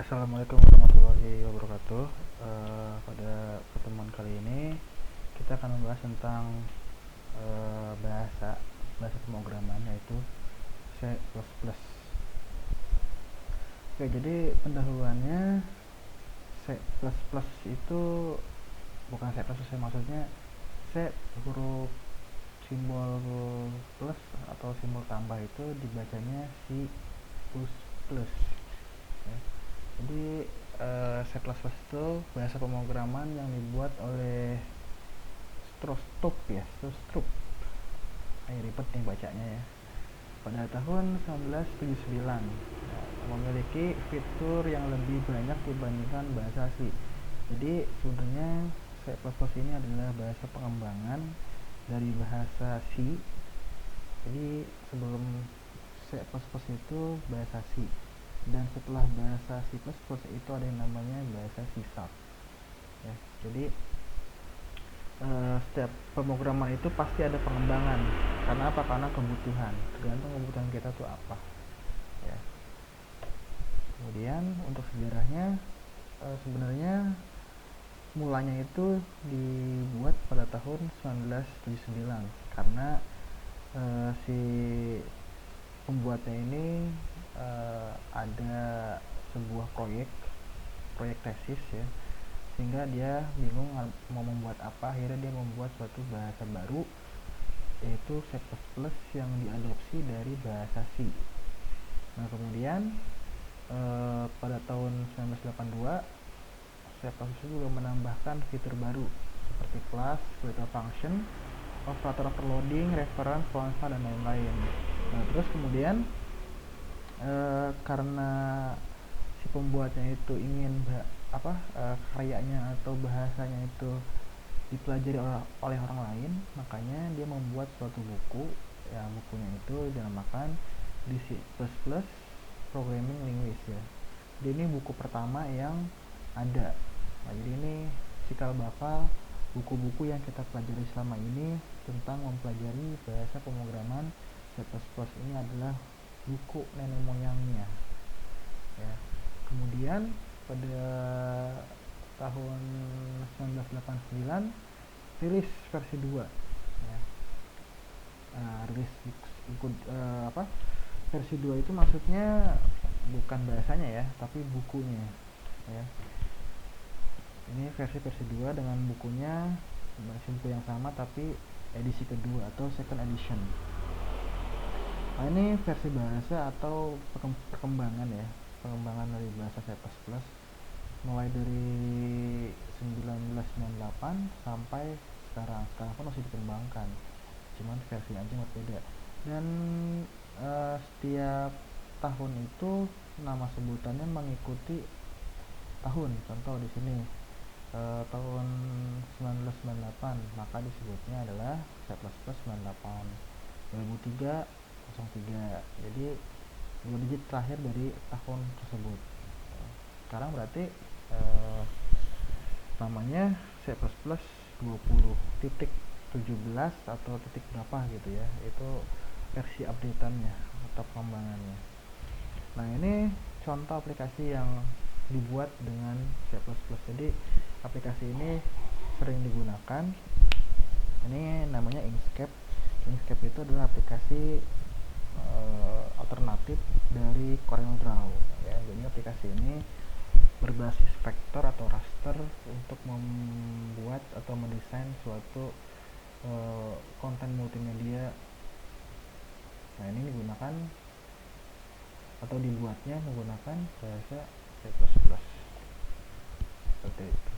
Assalamualaikum warahmatullahi wabarakatuh. Pada pertemuan kali ini kita akan membahas tentang bahasa pemrograman yaitu C++. Oke, jadi pendahuluannya C++ itu bukan C++, maksudnya C huruf simbol plus atau simbol tambah itu dibacanya C++. Ya. Jadi C++ itu bahasa pemrograman yang dibuat oleh Strostrup ya, Strostrup. Ribet nih bacanya ya. Pada tahun 1979 memiliki fitur yang lebih banyak dibandingkan bahasa C. Jadi sebenarnya C++ ini adalah bahasa pengembangan dari bahasa C. Jadi sebelum C++ itu bahasa C, dan setelah bahasa C++ itu ada yang namanya bahasa C#. Ya, jadi setiap pemrograman itu pasti ada pengembangan. Karena apa? Karena kebutuhan. Tergantung kebutuhan kita tuh apa. Ya. Kemudian untuk sejarahnya, sebenarnya mulanya itu dibuat pada tahun 1979 karena si pembuatnya ini ada sebuah proyek tesis ya, sehingga dia bingung mau membuat apa. Akhirnya dia membuat suatu bahasa baru yaitu C++ yang diadopsi dari bahasa C. Nah kemudian pada tahun 1982 C++ juga menambahkan fitur baru seperti class, creator function, operator overloading, reference, consta, dan lain-lain. Nah terus kemudian karena si pembuatnya itu ingin karyanya atau bahasanya itu dipelajari oleh orang lain, makanya dia membuat suatu buku. Ya, bukunya itu dinamakan C++ Programming Language ya. Jadi ini buku pertama yang ada. Nah, jadi ini cikal bakal buku-buku yang kita pelajari selama ini tentang mempelajari bahasa pemrograman C++ ini adalah buku nenek moyangnya. Ya. Kemudian pada tahun 1989 rilis versi 2 ya. Rilis versi 2 itu maksudnya bukan bahasanya ya, tapi bukunya ya. Ini versi 2 dengan bukunya masih buku yang sama tapi edisi kedua atau second edition. Nah, ini versi bahasa atau perkembangan ya, pengembangan dari bahasa C++ mulai dari 1998 sampai sekarang pun masih dikembangkan, cuman versi aja berbeda. Dan setiap tahun itu nama sebutannya mengikuti tahun. Contoh di sini tahun 1998 maka disebutnya adalah C++ 98. 2003 03. Jadi 2 digit terakhir dari tahun tersebut. Sekarang berarti namanya C++ 20.17 atau titik berapa gitu ya, itu versi updateannya atau pengembangannya. Nah ini contoh aplikasi yang dibuat dengan C++. Jadi aplikasi ini sering digunakan. Ini namanya Inkscape. Inkscape itu adalah aplikasi alternatif dari CorelDRAW ya. Jadi aplikasi ini berbasis vektor atau raster untuk membuat atau mendesain suatu konten multimedia. Nah ini digunakan atau dibuatnya menggunakan bahasa C++. Seperti itu.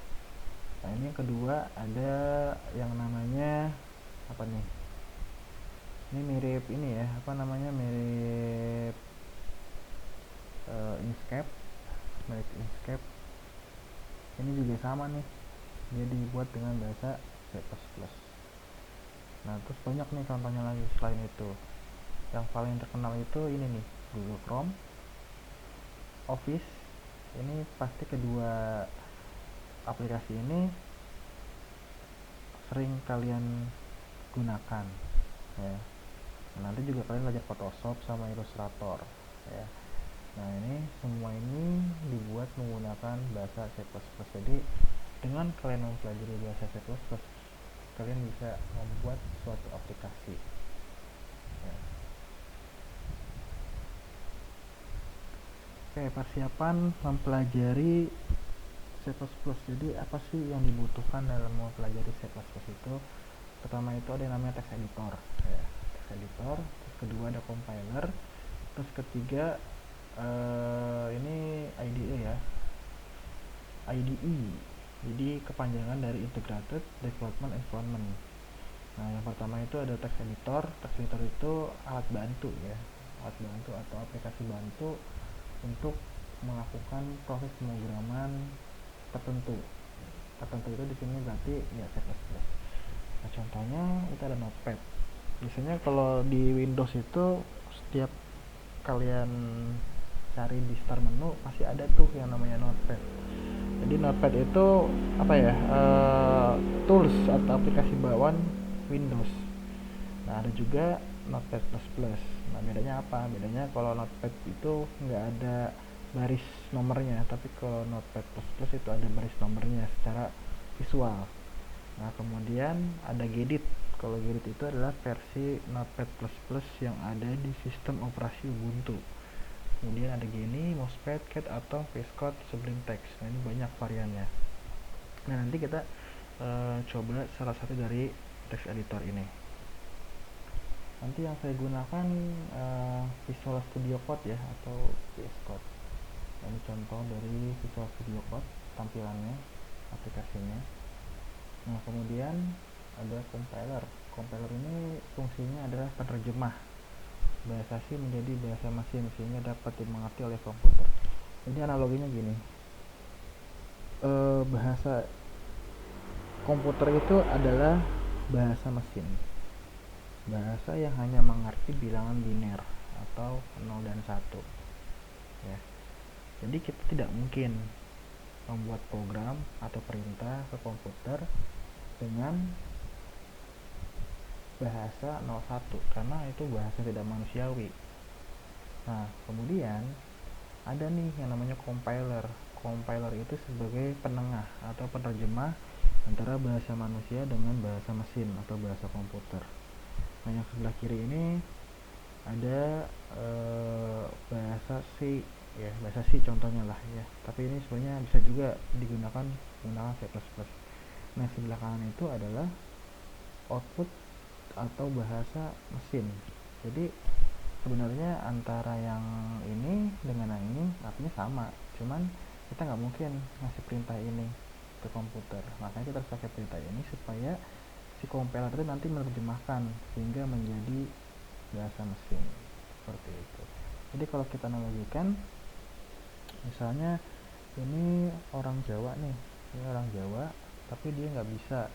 Nah ini yang kedua ada yang namanya apa nih? Ini mirip ini ya, mirip Inkscape. Ini juga sama nih, dia dibuat dengan bahasa C++. Nah terus banyak nih contohnya lagi selain itu. Yang paling terkenal itu ini nih, Google Chrome, Office. Ini pasti kedua aplikasi ini sering kalian gunakan ya. Nanti juga kalian belajar Photoshop sama Illustrator ya. Nah ini semua ini dibuat harus menggunakan bahasa C++. Jadi dengan kalian mempelajari bahasa C++, kalian bisa membuat suatu aplikasi ya. Oke, persiapan mempelajari C++. Jadi apa sih yang dibutuhkan dalam mempelajari C++ itu? Pertama itu ada yang namanya text editor ya. Text editor, terus kedua ada compiler, terus ketiga ini IDE ya, IDE, jadi kepanjangan dari Integrated Development Environment. Nah, yang pertama itu ada text editor. Text editor itu alat bantu ya, alat bantu atau aplikasi bantu untuk melakukan proses pemrograman tertentu itu di sini berarti ya C++. Nah, contohnya itu ada Notepad. Biasanya kalau di Windows itu setiap kalian cari di start menu pasti ada tuh yang namanya Notepad. Jadi Notepad itu apa ya, tools atau aplikasi bawaan Windows. Nah, ada juga Notepad++. Nah, bedanya apa? Bedanya kalau Notepad itu nggak ada baris nomornya, tapi kalau Notepad++ itu ada baris nomornya secara visual. Nah, kemudian ada Gedit. Kalau Gedit itu adalah versi Notepad++ yang ada di sistem operasi Ubuntu. Kemudian ada Genie, Mousepad, Cat, atau VS Code, Sublime Text. Nah, ini banyak variannya. Nah, nanti kita coba salah satu dari text editor ini. Nanti yang saya gunakan Visual Studio Code ya, atau VS Code. Nah, ini contoh dari Visual Studio Code tampilannya, aplikasinya. Nah, kemudian ada compiler. Compiler ini fungsinya adalah penerjemah bahasa C menjadi bahasa mesin sehingga dapat dimengerti oleh komputer. Jadi analoginya gini, bahasa komputer itu adalah bahasa mesin, bahasa yang hanya mengerti bilangan biner atau 0 dan 1 ya. Jadi kita tidak mungkin membuat program atau perintah ke komputer dengan bahasa 01 karena itu bahasa tidak manusiawi. Nah, kemudian ada nih yang namanya compiler. Compiler itu sebagai penengah atau penerjemah antara bahasa manusia dengan bahasa mesin atau bahasa komputer. Nah, yang sebelah kiri ini ada bahasa C ya, bahasa C contohnya lah ya. Tapi ini sebenarnya bisa juga digunakan menggunakan C++. Nah, sebelah kanan itu adalah output atau bahasa mesin. Jadi sebenarnya antara yang ini dengan yang ini artinya sama, cuman kita nggak mungkin ngasih perintah ini ke komputer, makanya kita harus pakai perintah ini supaya si compiler itu nanti menerjemahkan sehingga menjadi bahasa mesin seperti itu. Jadi kalau kita analogikan, misalnya ini orang Jawa nih, ini orang Jawa tapi dia nggak bisa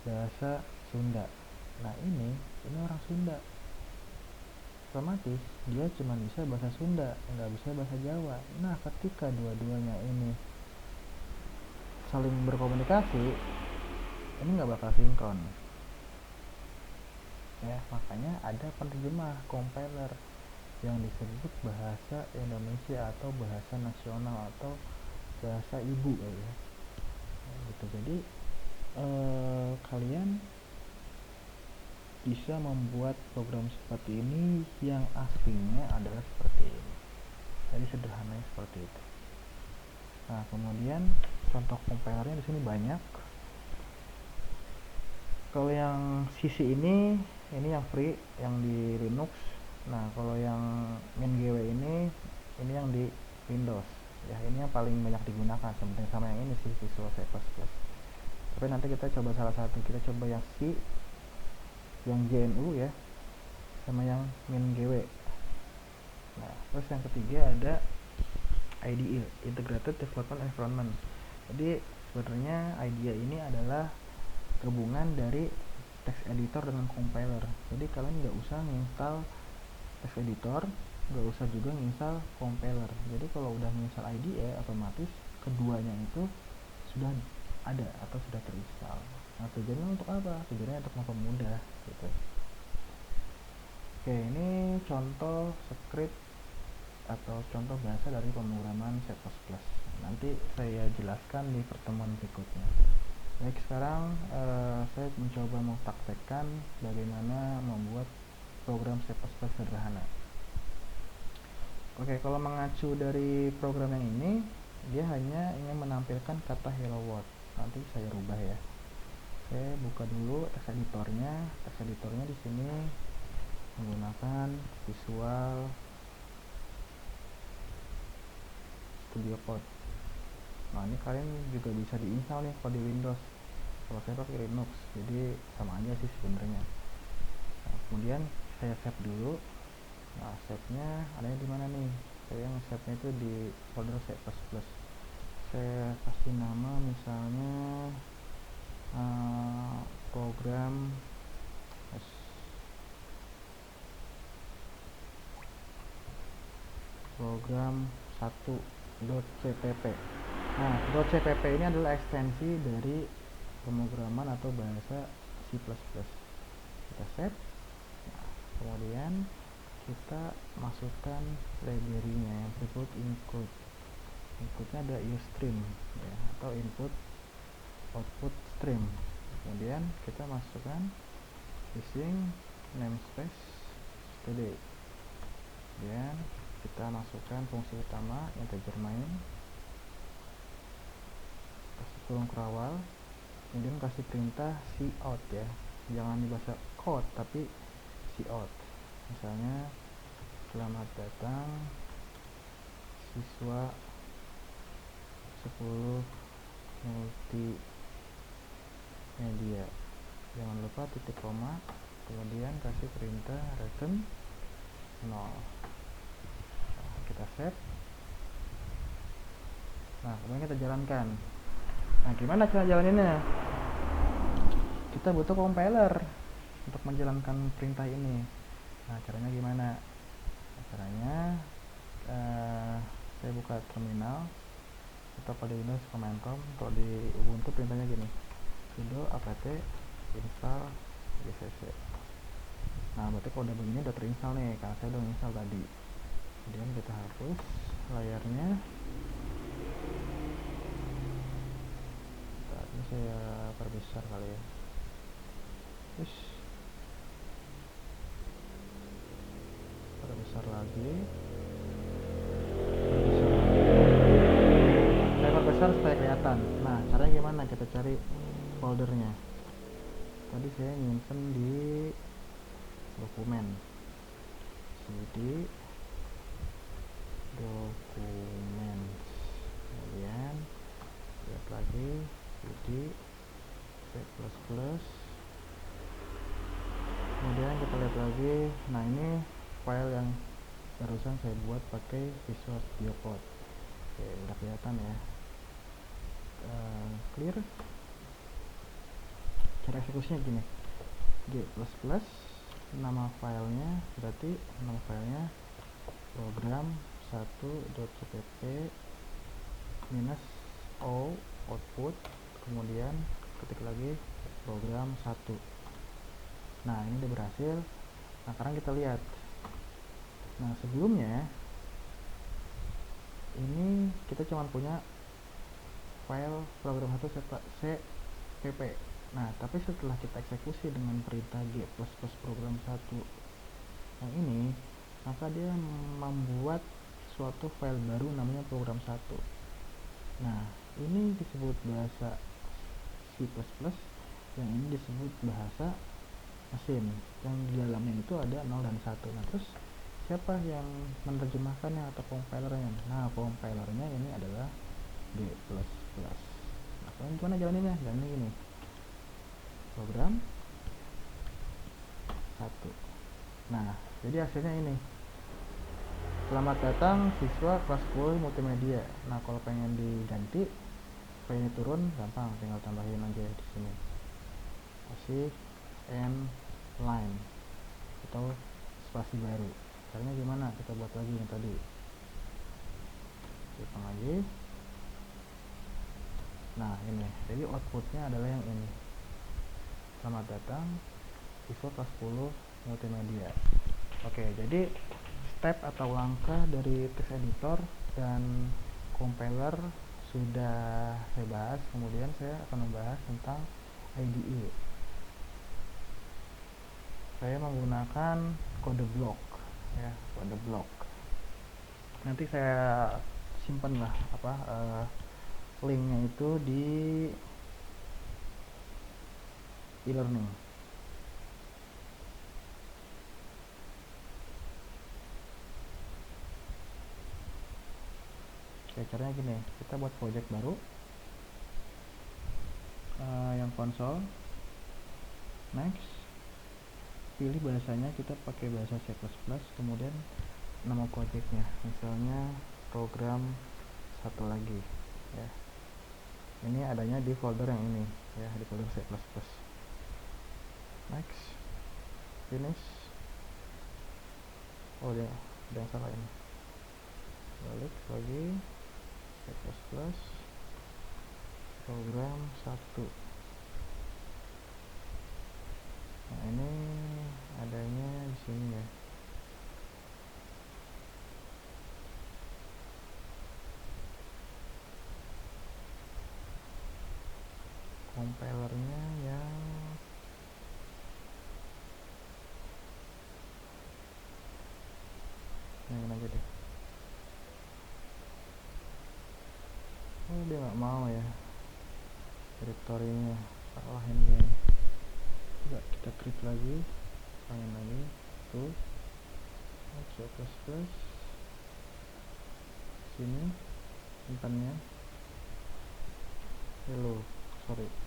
bahasa Sunda. Nah, ini orang Sunda, otomatis dia cuma bisa bahasa Sunda, nggak bisa bahasa Jawa. Nah, ketika dua-duanya ini saling berkomunikasi, ini nggak bakal sinkron ya. Makanya ada penerjemah compiler yang disebut bahasa Indonesia atau bahasa nasional atau bahasa ibu ya gitu. Jadi kalian bisa membuat program seperti ini yang aslinya adalah seperti ini. Jadi sederhananya seperti itu. Nah, kemudian contoh compilernya di sini banyak. Kalau yang CC ini yang free, yang di Linux. Nah, kalau yang MinGW ini yang di Windows. Ya, ini yang paling banyak digunakan sebenarnya, sama yang ini sih, Visual C++. Tapi nanti kita coba salah satu. Kita coba yang C, yang GNU ya, sama yang MinGW. Nah, terus yang ketiga ada IDE, Integrated Development Environment. Jadi sebenarnya IDE ini adalah gabungan dari text editor dengan compiler. Jadi kalian nggak usah nginstal text editor, nggak usah juga nginstal compiler. Jadi kalau udah nginstal IDE, otomatis keduanya itu sudah ada atau sudah terinstall. Nah, tujuannya untuk apa? Tujuannya untuk mempermudah gitu. Oke, ini contoh script atau contoh bahasa dari pemrograman C++. Nanti saya jelaskan di pertemuan berikutnya. Baik, sekarang saya mencoba mempraktekkan bagaimana membuat program C++ sederhana. Oke, kalau mengacu dari program yang ini, dia hanya ingin menampilkan kata hello world. Nanti saya rubah ya. Saya buka dulu teks editornya. Teks editornya di sini menggunakan Visual Studio Code. Nah, ini kalian juga bisa diinstal nih kalau di Windows. Kalau saya pakai Linux, jadi sama aja sih sebenarnya. Nah, kemudian saya save dulu. Nah, save-nya adanya di mana nih? Saya nge-save-nya itu di folder C++. Saya kasih nama misalnya program program 1.cpp. Nah, .cpp ini adalah ekstensi dari pemrograman atau bahasa C++. Kita save. Nah, kemudian kita masukkan library-nya yang disebut include. Inputnya ada ustream ya, atau input output stream. Kemudian kita masukkan using namespace std. Kemudian kita masukkan fungsi utama integer main, kasih kurung kerawal, kemudian kasih perintah cout ya, jangan dibaca code tapi cout. Misalnya selamat datang siswa 10 multimedia, jangan lupa titik koma, kemudian kasih perintah return 0. Nah, kita save. Nah, kemudian kita jalankan. Nah, gimana cara jalaninnya? Kita butuh compiler untuk menjalankan perintah ini. Nah, caranya gimana? Nah, caranya saya buka terminal atau pada Windows command prompt. Untuk di Ubuntu perintahnya gini, sudo apt install gcc. Nah, berarti kalau udah begini udah terinstall nih, karena saya udah install tadi. Kemudian kita hapus layarnya. Nah, ini saya perbesar kali ya. Terus perbesar lagi. Saya perbesar supaya kelihatan. Nah, caranya gimana? Kita cari foldernya. Tadi saya nyimpen di dokumen, cd dokumen, kemudian lihat lagi cd C++, kemudian kita lihat lagi. Nah, ini file yang barusan saya buat pakai Visual Studio Code. Oke, udah kelihatan ya. Clear. Cara eksekusinya gini, G++, nama filenya berarti nama filenya program 1.cpp minus o output, kemudian ketik lagi program 1. Nah, ini udah berhasil. Nah, sekarang kita lihat. Nah, sebelumnya ini kita cuma punya file program 1 cpp. Nah, tapi setelah kita eksekusi dengan perintah G++ program 1 yang ini, maka dia membuat suatu file baru namanya program 1. Nah, ini disebut bahasa C++, yang ini disebut bahasa mesin, yang di dalamnya itu ada 0 dan 1. Nah, terus siapa yang menerjemahkannya atau compilernya? Nah, compilernya ini adalah G++. Nah, gimana jalaninnya? Jalanin ini program 1. Nah, jadi hasilnya ini, selamat datang siswa kelas 10 multimedia. Nah, kalau pengen diganti supaya ini turun, gampang, tinggal tambahin aja di sini, kasih n line atau spasi baru. Caranya gimana? Kita buat lagi yang tadi, hitung lagi. Nah, ini jadi outputnya adalah yang ini, selamat datang siswa kelas 10 multimedia. Oke, jadi step atau langkah dari text editor dan compiler sudah saya bahas. Kemudian saya akan membahas tentang IDE. Saya menggunakan kode blok, ya, kode blok. Nanti saya simpan lah linknya itu di e-learning. Oke, caranya gini, kita buat project baru yang konsol, next, pilih bahasanya, kita pakai bahasa C++, kemudian nama projectnya, misalnya program satu lagi, ya. Ini adanya di folder yang ini, ya, di folder C++. Next, finish. Oh ya, ada yang salah ini. Balik lagi, C++, program 1. Nah, ini adanya di sini, ya. Compilernya yang aja deh. Oh, dia nggak mau ya, direktorinya salah ini ya. Coba kita create lagi, pengen lagi tuh C++, sini simpannya,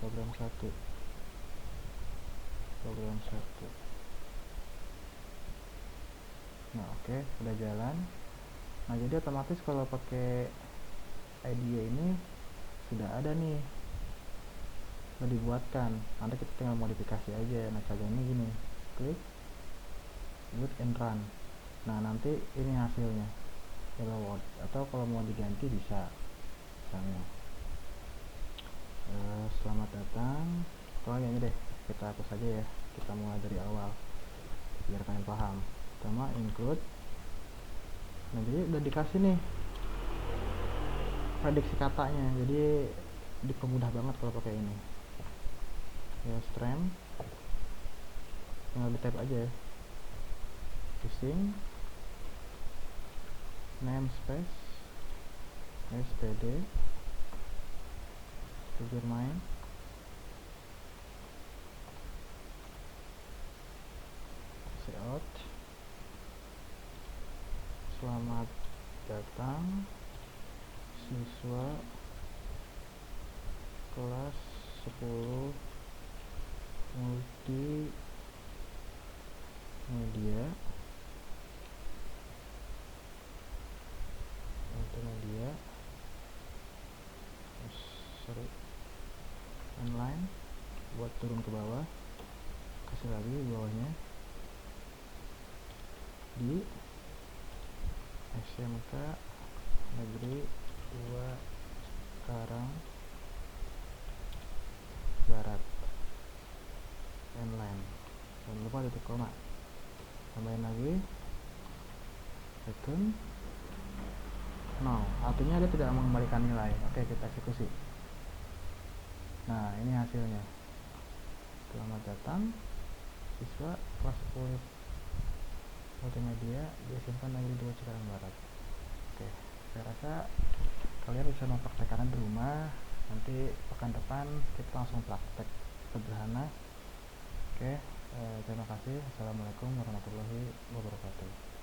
program 1. Nah, oke, udah jalan. Nah, jadi otomatis kalau pakai IDE ini sudah ada nih, udah dibuatkan. Nanti kita tinggal modifikasi aja. Nah, caranya gini, klik build and run. Nah, nanti ini hasilnya, hello world. Atau kalau mau diganti bisa, misalnya selamat datang, pokoknya ini deh, kita hapus aja ya. Kita mulai dari awal biar kalian paham. Pertama include. Nah, jadi udah dikasih nih prediksi katanya, jadi dipermudah banget kalau pakai ini ya. Stream tinggal di type aja ya, using namespace std main cout selamat datang siswa kelas 10 multimedia online. Buat turun ke bawah, kasih lagi di bawahnya di SMK Negeri 2 Karang Barat online. Jangan lupa titik koma, tambahin lagi return no, artinya dia tidak mengembalikan nilai. Oke, kita eksekusi. Nah, ini hasilnya, selamat datang siswa kelas 10 multimedia di SMK Negeri 2 Cikarang Barat. Oke, saya rasa kalian bisa mempraktekkannya di rumah. Nanti pekan depan kita langsung praktek sederhana. Oke, terima kasih. Assalamualaikum warahmatullahi wabarakatuh.